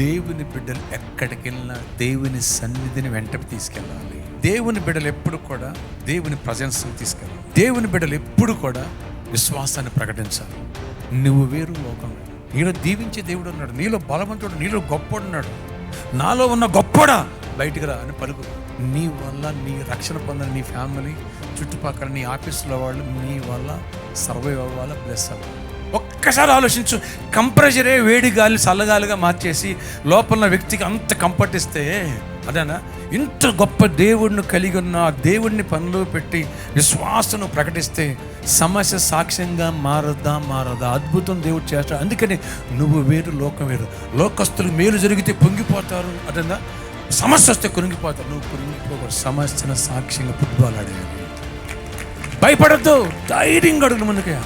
దేవుని బిడ్డలు ఎక్కడికి వెళ్ళినా దేవుని సన్నిధిని వెంటకి తీసుకెళ్ళాలి. దేవుని బిడ్డలు ఎప్పుడు కూడా దేవుని ప్రజెన్స్ని తీసుకెళ్ళాలి. దేవుని బిడ్డలు ఎప్పుడు కూడా విశ్వాసాన్ని ప్రకటించాలి. నువ్వు వేరు, లోకం వేరు. నీలో దీవించే దేవుడు ఉన్నాడు, నీలో బలవంతుడు, నీలో గొప్పోడు ఉన్నాడు. నాలో ఉన్న గొప్పోడా బయటికి రా అని పలుకు. నీ వల్ల నీ రక్షణ పొందని నీ ఫ్యామిలీ, చుట్టుపక్కల నీ ఆఫీసులో వాళ్ళు నీ వల్ల సర్వైవ్ అవ్వాలి, బ్లెస్ అవ్వాలి. ఒక్కసారి ఆలోచించు. కంప్రెషరే వేడి గాలి చల్లగాలిగా మార్చేసి లోపల వ్యక్తికి అంత కంఫర్ట్ ఇస్తే, అదేనా ఇంత గొప్ప దేవుడిని కలిగి ఉన్న దేవుడిని పనిలో పెట్టి విశ్వాసం ప్రకటిస్తే సమస్య సాక్ష్యంగా మారదా? అద్భుతం దేవుడు చేస్తాడు. అందుకని నువ్వు వేరు, లోకం వేరు. లోకస్తులు మేలు జరిగితే పొంగిపోతారు, అదేనా సమస్య వస్తే కురింగిపోతారు. నువ్వు కురింగిపోకూడదు. సమస్యను సాక్ష్యంగా ఫుట్బాల్ ఆడేయాలి. భయపడద్దు, ధైర్యంగా అడుగు ముందుకే.